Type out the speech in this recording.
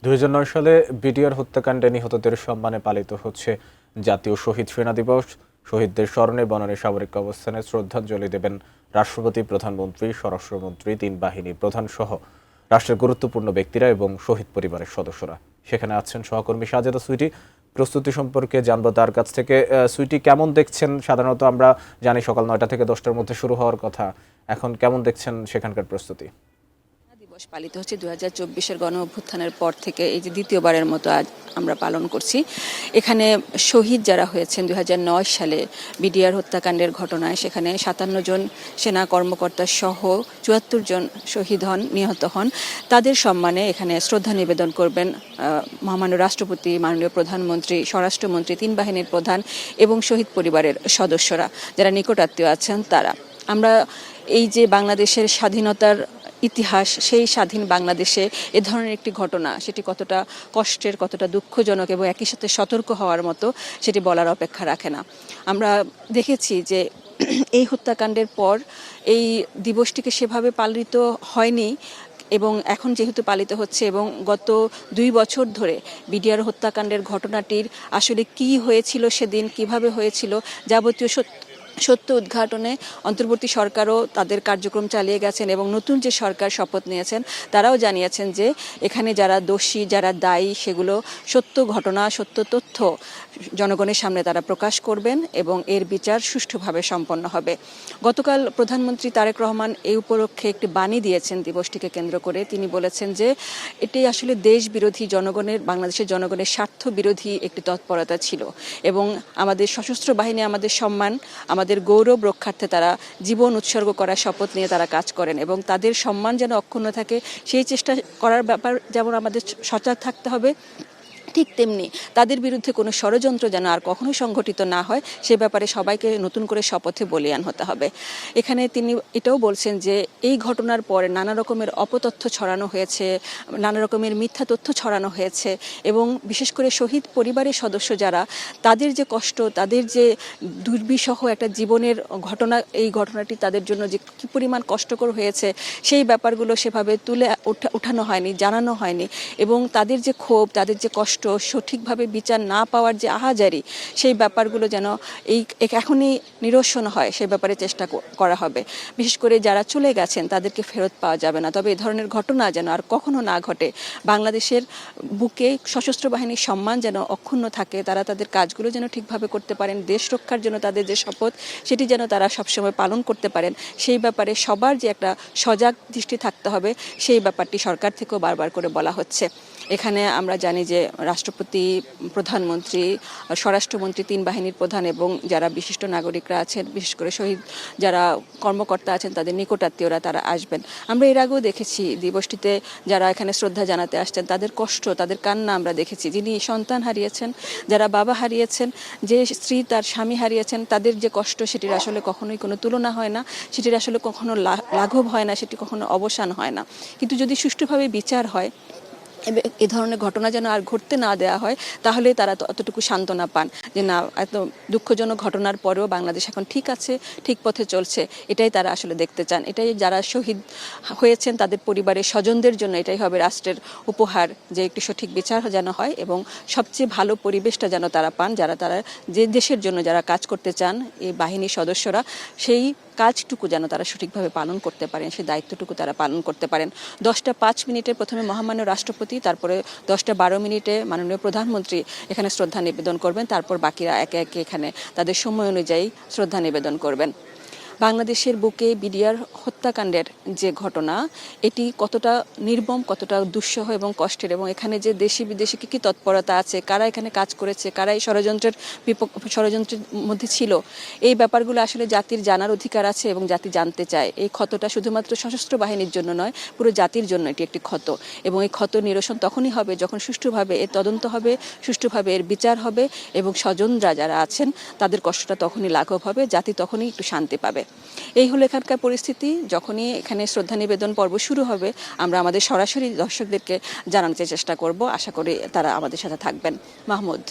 2009 সালে বিডিআর হত্যাকাণ্ডে নিহতদের সম্মানে পালিত হচ্ছে জাতীয় শহীদ সেনা দিবস। শহীদদের স্মরণে বনানী সামরিক অবস্থানে শ্রদ্ধাঞ্জলি দেবেন রাষ্ট্রপতি, প্রধানমন্ত্রী, স্বরাষ্ট্রমন্ত্রী, তিন বাহিনীর প্রধান সহ রাষ্ট্রের গুরুত্বপূর্ণ ব্যক্তিরা এবং শহীদ পরিবারের সদস্যরা। সেখানে আছেন সহকর্মী সাজেদা সুইটি। প্রস্তুতি সম্পর্কে জানবো তার কাছ থেকে। সুইটি, কেমন দেখছেন? সাধারণত আমরা জানি সকাল 9টা থেকে 10টার মধ্যে শুরু হওয়ার কথা, এখন কেমন দেখছেন সেখানকার প্রস্তুতি? দিবস পালিত হচ্ছে 2024-এর গণ অভ্যুত্থানের পর থেকে, এই যে দ্বিতীয়বারের মতো আজ আমরা পালন করছি। এখানে শহীদ যারা হয়েছেন 2009 সালে বিডিআর হত্যাকাণ্ডের ঘটনায়, সেখানে 57 জন সেনা কর্মকর্তা সহ 74 জন শহীদ হন, নিহত হন। তাদের সম্মানে এখানে শ্রদ্ধা নিবেদন করবেন মহামান্য রাষ্ট্রপতি, মাননীয় প্রধানমন্ত্রী, স্বরাষ্ট্রমন্ত্রী, তিন বাহিনীর প্রধান এবং শহীদ পরিবারের সদস্যরা, যারা নিকটাত্মীয় আছেন তারা। আমরা এই যে বাংলাদেশের স্বাধীনতার ইতিহাস, সেই স্বাধীন বাংলাদেশে এ ধরনের একটি ঘটনা, সেটি কতটা কষ্টের, কতটা দুঃখজনক এবং একই সাথে সতর্ক হওয়ার মতো, সেটি বলার অপেক্ষা রাখে না। আমরা দেখেছি যে এই হত্যাকাণ্ডের পর এই দিবসটিকে সেভাবে পালিত হয়নি, এবং এখন যেহেতু পালিত হচ্ছে এবং গত 2 বছর ধরে বিডিআর হত্যাকাণ্ডের ঘটনাটির আসলে কি হয়েছিল, সেদিন কিভাবে হয়েছিল, যাবতীয় সত্য উদ্ঘাটনে অন্তর্বর্তী সরকারও তাদের কার্যক্রম চালিয়ে গেছেন এবং নতুন যে সরকার শপথ নিয়েছেন তারাও জানিয়েছেন যে এখানে যারা দোষী, যারা দায়ী, সেগুলো সত্য ঘটনা, সত্য তথ্য জনগণের সামনে তারা প্রকাশ করবেন এবং এর বিচার সুষ্ঠুভাবে সম্পন্ন হবে। গতকাল প্রধানমন্ত্রী তারেক রহমান এই উপলক্ষে একটি বাণী দিয়েছেন দিবসটিকে কেন্দ্র করে। তিনি বলেছেন যে এটি আসলে দেশ বিরোধী, বাংলাদেশের জনগণের স্বার্থ বিরোধী একটি তৎপরতা ছিল এবং আমাদের সশস্ত্র বাহিনী, আমাদের সম্মান, আমাদের গৌরব রক্ষার্থে তারা জীবন উৎসর্গ করার শপথ নিয়ে তারা কাজ করেন এবং তাদের সম্মান যেন অক্ষুণ্ণ থাকে সেই চেষ্টা করার ব্যাপার যেমন আমাদের সজাগ থাকতে হবে, ঠিক তেমনি তাদের বিরুদ্ধে কোনো ষড়যন্ত্র যেন আর কখনো সংঘটিত না হয় সে ব্যাপারে সবাইকে নতুন করে শপথে বলীয়ান হতে হবে। এখানে তিনি এটাও বলছেন যে এই ঘটনার পরে নানা রকমের অপতথ্য ছড়ানো হয়েছে, নানা রকমের মিথ্যা তথ্য ছড়ানো হয়েছে এবং বিশেষ করে শহীদ পরিবারের সদস্য যারা, তাদের যে কষ্ট, তাদের যে দুর্বিষহ একটা জীবনের ঘটনা, এই ঘটনাটি তাদের জন্য যে কী পরিমাণ কষ্টকর হয়েছে সেই ব্যাপারগুলো সেভাবে তুলে ওঠানো হয়নি, জানানো হয়নি এবং তাদের যে ক্ষোভ, তাদের যে কষ্ট, সঠিকভাবে বিচার না পাওয়ার যে আহাজারি, সেই ব্যাপারগুলো যেন এখনই নিরসন হয় সে ব্যাপারে চেষ্টা করা হবে। বিশেষ করে যারা চলে গেছেন তাদেরকে ফেরত পাওয়া যাবে না, তবে এই ধরনের ঘটনা যেন আর কখনো না ঘটে। বাংলাদেশের বুকে সশস্ত্র বাহিনীর সম্মান যেন অক্ষুণ্ণ থাকে, তারা তাদের কাজগুলো যেন ঠিকভাবে করতে পারেন, দেশ রক্ষার জন্য তাদের যে শপথ সেটি যেন তারা সবসময় পালন করতে পারেন, সেই ব্যাপারে সবার যে একটা সজাগ দৃষ্টি থাকতে হবে, সেই ব্যাপারটি সরকার থেকেও বারবার করে বলা হচ্ছে। এখানে আমরা জানি যে রাষ্ট্রপতি, প্রধানমন্ত্রী, স্বরাষ্ট্রমন্ত্রী, তিন বাহিনীর প্রধান এবং যারা বিশিষ্ট নাগরিকরা আছেন, বিশেষ করে শহীদ যারা কর্মকর্তা আছেন তাদের নিকটাত্মীয়রা তারা আসবেন। আমরা এর আগেও দেখেছি দিবসটিতে যারা এখানে শ্রদ্ধা জানাতে আসছেন তাদের কষ্ট, তাদের কান্না আমরা দেখেছি। যিনি সন্তান হারিয়েছেন, যারা বাবা হারিয়েছেন, যে স্ত্রী তার স্বামী হারিয়েছেন, তাদের যে কষ্ট সেটির আসলে কখনোই কোনো তুলনা হয় না, সেটির আসলে কখনো লাঘব হয় না, সেটি কখনো অবসান হয় না। কিন্তু যদি সুষ্ঠুভাবে বিচার হয়, এ ধরনের ঘটনা যেন আর ঘটতে না দেওয়া হয়, তাহলে তারা অতটুকু সান্ত্বনা পান যে না, এত দুঃখজনক ঘটনার পরেও বাংলাদেশ এখন ঠিক আছে, ঠিক পথে চলছে। এটাই তারা আসলে দেখতে চান। এটাই যারা শহীদ হয়েছেন তাদের পরিবারের স্বজনদের জন্য এটাই হবে রাষ্ট্রের উপহার, যে একটি সঠিক বিচার যেন হয় এবং সবচেয়ে ভালো পরিবেশটা যেন তারা পান, তারা যে দেশের জন্য যারা কাজ করতে চান, এই বাহিনীর সদস্যরা সেই কাজটুকু যেন তারা সঠিকভাবে পালন করতে পারেন, সেই দায়িত্বটুকু তারা পালন করতে পারেন। 10টা 5 মিনিটে প্রথমে মহামান্য রাষ্ট্রপতি, তারপরে 10টা 12 মিনিটে মাননীয় প্রধানমন্ত্রী এখানে শ্রদ্ধা নিবেদন করবেন, তারপর বাকিরা একে একে এখানে তাদের সময় অনুযায়ী শ্রদ্ধা নিবেদন করবেন। বাংলাদেশের বুকে বিডিআর হত্যাকাণ্ডের যে ঘটনা, এটি কতটা নির্মম, কতটা দুঃসহ এবং কষ্টের, এবং এখানে যে দেশি বিদেশি কী তৎপরতা আছে, কারা এখানে কাজ করেছে, কারা এই ষড়যন্ত্রের মধ্যে ছিল, এই ব্যাপারগুলো আসলে জাতির জানার অধিকার আছে এবং জাতি জানতে চায়। এই ক্ষতটা শুধুমাত্র সশস্ত্র বাহিনীর জন্য নয়, পুরো জাতির জন্য এটি একটি ক্ষত এবং এই ক্ষত নিরসন তখনই হবে যখন সুষ্ঠুভাবে এর তদন্ত হবে, সুষ্ঠুভাবে এর বিচার হবে এবং স্বজনরা যারা আছেন তাদের কষ্টটা তখনই লাঘব হবে, জাতি তখনই একটু শান্তি পাবে। এই হলো এখানকার পরিস্থিতি। যখনই এখানে শ্রদ্ধা নিবেদন পর্ব শুরু হবে, আমরা আমাদের সরাসরি দর্শকদেরকে জানানোর চেষ্টা করব। আশা করি তারা আমাদের সাথে থাকবেন। মাহমুদ।